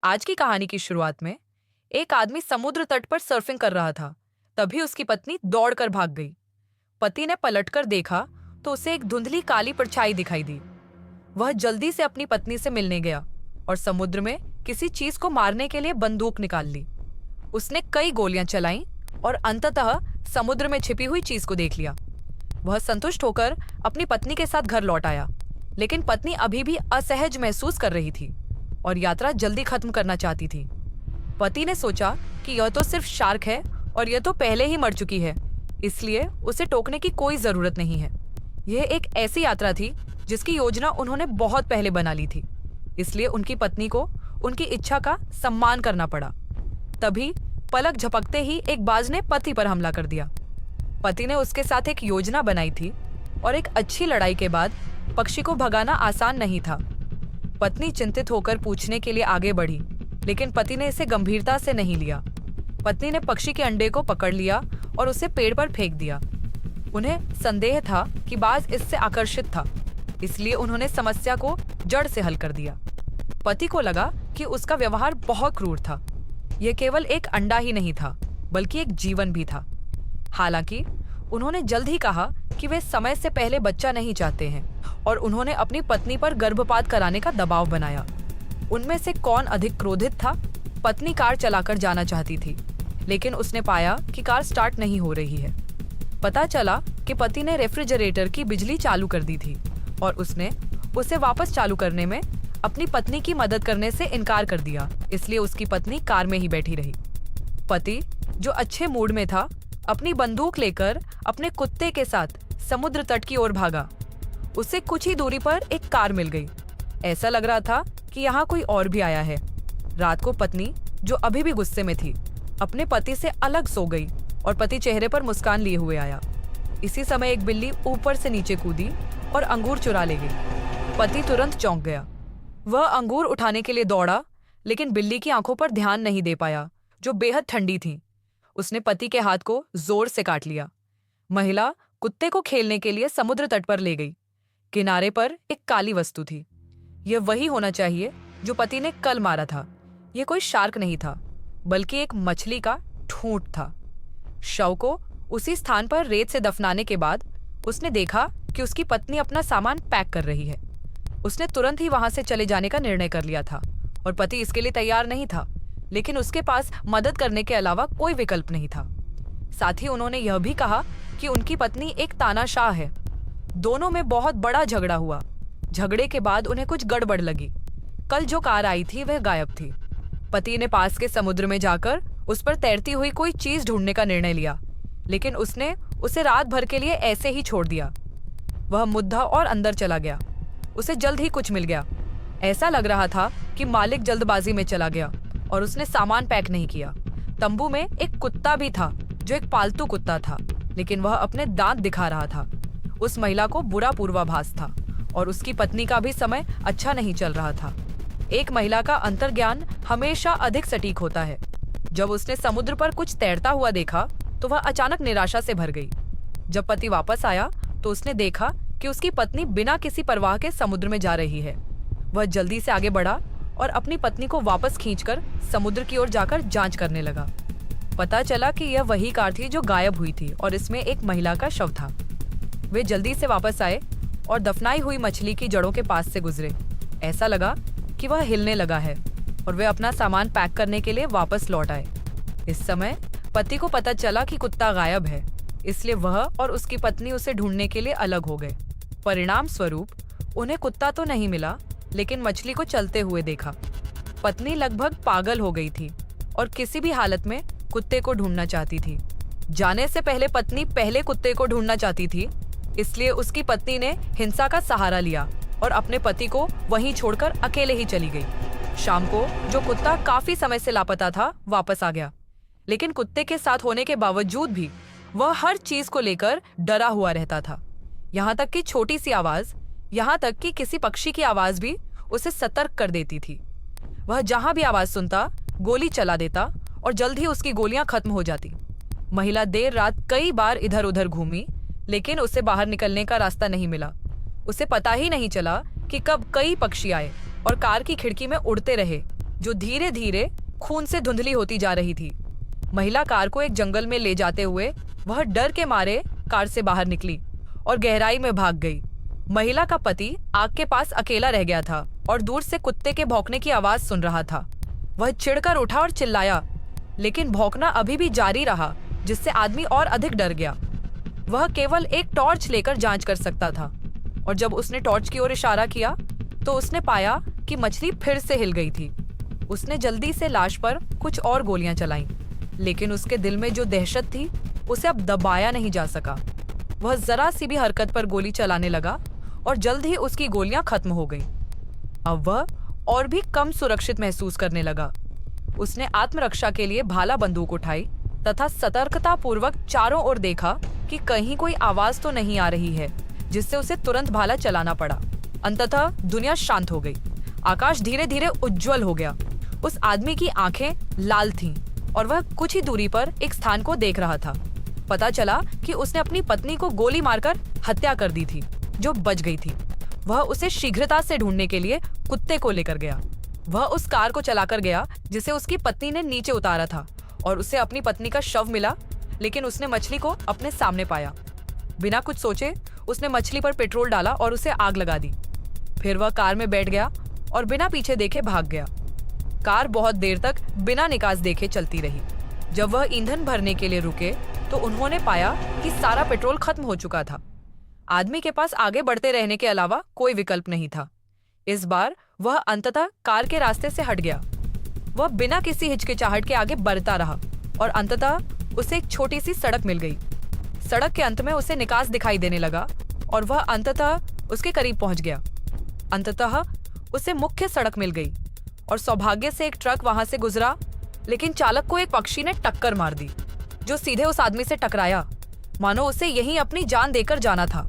आज की कहानी की शुरुआत में एक आदमी समुद्र तट पर सर्फिंग कर रहा था। तभी उसकी पत्नी दौड़कर भाग गई। पति ने पलटकर देखा तो उसे एक धुंधली काली परछाई दिखाई दी। वह जल्दी से अपनी पत्नी से मिलने गया और समुद्र में किसी चीज को मारने के लिए बंदूक निकाल ली। उसने कई गोलियां चलाईं और अंततः समुद्र में छिपी हुई चीज को देख लिया। वह संतुष्ट होकर अपनी पत्नी के साथ घर लौट आया, लेकिन पत्नी अभी भी असहज महसूस कर रही थी और यात्रा जल्दी खत्म करना चाहती थी। पति ने सोचा कि यह तो सिर्फ शार्क है और यह तो पहले ही मर चुकी है, इसलिए उसे टोकने की कोई जरूरत नहीं है। यह एक ऐसी यात्रा थी जिसकी योजना उन्होंने बहुत पहले बना ली थी, इसलिए उनकी पत्नी को उनकी इच्छा का सम्मान करना पड़ा। तभी पलक झपकते ही एक बाज ने पति पर हमला कर दिया। पति ने उसके साथ एक योजना बनाई थी और एक अच्छी लड़ाई के बाद पक्षी को भगाना आसान नहीं था। पत्नी चिंतित होकर पूछने के लिए आगे बढ़ी, लेकिन पति ने इसे गंभीरता से नहीं लिया। पत्नी ने पक्षी के अंडे को पकड़ लिया और उसे पेड़ पर फेंक दिया। उन्हें संदेह था कि बाज इससे आकर्षित था, इसलिए उन्होंने समस्या को जड़ से हल कर दिया। पति को लगा कि उसका व्यवहार बहुत क्रूर था। यह केवल एक अंडा ही नहीं था, बल्कि एक जीवन भी था। हालांकि उन्होंने जल्द ही कहा कि वे समय से पहले बच्चा नहीं चाहते हैं और उन्होंने अपनी पत्नी पर गर्भपात कराने का दबाव बनाया। उनमें से कौन अधिक क्रोधित था? पत्नी कार चलाकर जाना चाहती थी, लेकिन उसने पाया कि कार स्टार्ट नहीं हो रही है। पता चला कि पति ने रेफ्रिजरेटर की बिजली चालू कर दी थी और उसने उसे वापस चालू करने में अपनी पत्नी की मदद करने से इनकार कर दिया, इसलिए उसकी पत्नी कार में ही बैठी रही। पति, जो अच्छे मूड में था, अपनी बंदूक लेकर अपने कुत्ते के साथ समुद्र तट की ओर भागा। उसे कुछ ही दूरी पर एक कार मिल गई। ऐसा लग रहा था कि यहाँ कोई और भी आया है। रात को पत्नी, जो अभी भी गुस्से में थी, अपने पति से अलग सो गई और पति चेहरे पर मुस्कान लिए हुए आया। इसी समय एक बिल्ली ऊपर से नीचे कूदी और अंगूर चुरा ले गई। पति तुरंत चौंक गया। वह अंगूर उठाने के लिए दौड़ा, लेकिन बिल्ली की आंखों पर ध्यान नहीं दे पाया, जो बेहद ठंडी थी। उसने पति के हाथ को जोर से काट लिया। महिला कुत्ते को खेलने के लिए समुद्र तट पर ले गई। किनारे पर एक काली वस्तु थी। यह वही होना चाहिए जो पति ने कल मारा था। यह कोई शार्क नहीं था, बल्कि एक मछली का ठूंठ था। शव को उसी स्थान पर रेत से दफनाने के बाद उसने देखा कि उसकी पत्नी अपना सामान पैक कर रही है। उसने तुरंत ही वहां से चले जाने का निर्णय कर लिया था और पति इसके लिए तैयार नहीं था, लेकिन उसके पास मदद करने के अलावा कोई विकल्प नहीं था। साथ ही उन्होंने यह भी कहा कि उनकी पत्नी एक तानाशाह है। दोनों में बहुत बड़ा झगड़ा हुआ। झगड़े के बाद उन्हें कुछ गड़बड़ लगी। कल जो कार आई थी वह गायब थी। पति ने पास के समुद्र में जाकर उस पर तैरती हुई कोई चीज ढूंढने का निर्णय लिया, लेकिन उसने उसे रात भर के लिए ऐसे ही छोड़ दिया। वह मुद्दा और अंदर चला गया। उसे जल्द ही कुछ मिल गया। ऐसा लग रहा था कि मालिक जल्दबाजी में चला गया और उसने सामान पैक नहीं किया। तंबू में एक कुत्ता भी था, जो एक पालतू कुत्ता था, लेकिन वह अपने दांत दिखा रहा था। उस महिला को बुरा पूर्वाभास था और उसकी पत्नी का भी समय अच्छा नहीं चल रहा था। एक महिला का अंतर्ज्ञान हमेशा अधिक सटीक होता है। जब उसने समुद्र पर कुछ तैरता हुआ देखा तो वह अचानक निराशा से भर गई। जब पति वापस आया तो उसने देखा कि उसकी पत्नी बिना किसी परवाह के समुद्र में जा रही है। वह जल्दी से आगे बढ़ा और अपनी पत्नी को वापस खींचकर समुद्र की ओर जाकर जांच करने लगा। पता चला कि यह वही कार थी जो गायब हुई थी और इसमें एक महिला का शव था। वे जल्दी से वापस आए और दफनाई हुई मछली की जड़ों के पास से गुजरे। ऐसा लगा कि वह हिलने लगा है और वे अपना सामान पैक करने के लिए वापस लौट आए। इस समय पति को पता चला कि कुत्ता गायब है, इसलिए वह और उसकी पत्नी उसे ढूंढने के लिए अलग हो गए। परिणाम स्वरूप उन्हें कुत्ता तो नहीं मिला, लेकिन मछली को चलते हुए देखा। पत्नी लगभग पागल हो गई थी और किसी भी हालत में कुत्ते को ढूंढना चाहती थी। जाने से पहले पत्नी पहले कुत्ते को ढूंढना चाहती थी, इसलिए उसकी पत्नी ने हिंसा का सहारा लिया और अपने पति को वहीं छोड़कर अकेले ही चली गई। शाम को जो कुत्ता काफी समय से लापता था वापस आ गया, लेकिन कुत्ते के साथ होने के बावजूद भी वह हर चीज को लेकर डरा हुआ रहता था। यहाँ तक कि छोटी सी आवाज, यहाँ तक कि किसी पक्षी की आवाज भी उसे सतर्क कर देती थी। वह जहां भी आवाज सुनता गोली चला देता और जल्द ही उसकी गोलियां खत्म हो जाती। महिला देर रात कई बार इधर उधर घूमी, लेकिन उसे बाहर निकलने का रास्ता नहीं मिला। उसे पता ही नहीं चला कि कब कई पक्षी आए और कार की खिड़की में उड़ते रहे जो धीरे धीरे खून से धुंधली होती जा रही थी। महिला कार को एक जंगल में ले जाते हुए वह डर के मारे कार से बाहर निकली और गहराई में भाग गई। महिला का पति आग के पास अकेला रह गया था और दूर से कुत्ते के भौंकने की आवाज सुन रहा था। वह चिढ़कर उठा और चिल्लाया, लेकिन भौंकना अभी भी जारी रहा, जिससे आदमी और अधिक डर गया। वह केवल एक टॉर्च लेकर जांच कर सकता था और जब उसने टॉर्च की ओर इशारा किया तो उसने पाया कि मछली फिर से हिल गई थी। उसने जल्दी से लाश पर कुछ और गोलियां चलाईं, लेकिन उसके दिल में जो दहशत थी उसे अब दबाया नहीं जा सका। वह जरा सी भी हरकत पर गोली चलाने लगा और जल्द ही उसकी गोलियां खत्म हो गईं। अब वह और भी कम सुरक्षित महसूस करने लगा। उसने आत्मरक्षा के लिए भाला बंदूक उठाई तथा सतर्कतापूर्वक चारों ओर देखा कि कहीं कोई आवाज तो नहीं आ रही है, जिससे उसे तुरंत भाला चलाना पड़ा। अंततः दुनिया शांत हो गई। आकाश धीरे धीरे उज्जवल हो गया। उस आदमी की आंखें लाल थीं और वह कुछ ही दूरी पर एक स्थान को देख रहा था। पता चला कि उसने अपनी पत्नी को गोली मारकर हत्या कर दी थी, जो बच गई थी। वह उसे शीघ्रता से ढूंढने के लिए कुत्ते को लेकर गया। वह उस कार को चलाकर गया जिसे उसकी पत्नी ने नीचे उतारा था और उसे अपनी पत्नी का शव मिला, लेकिन उसने मछली को अपने सामने पाया। बिना कुछ सोचे उसने मछली पर पेट्रोल डाला और उसे आग लगा दी। फिर वह कार में बैठ गया और बिना पीछे देखे भाग गया। कार बहुत देर तक बिना निकास देखे चलती रही। जब वह ईंधन भरने के लिए रुके तो उन्होंने पाया कि सारा पेट्रोल खत्म हो चुका था। आदमी के पास आगे बढ़ते रहने के अलावा कोई विकल्प नहीं था। इस बार वह अंततः कार के रास्ते से हट गया। वह बिना किसी हिचकिचाहट के आगे बढ़ता रहा और अंततः उसे एक छोटी सी सड़क मिल गई। सड़क के अंत में उसे निकास दिखाई देने लगा और वह अंततः उसके करीब पहुंच गया। अंततः उसे मुख्य सड़क मिल गई और सौभाग्य से एक ट्रक वहां से गुजरा, लेकिन चालक को एक पक्षी ने टक्कर मार दी, जो सीधे उस आदमी से टकराया, मानो उसे यहीं अपनी जान देकर जाना था।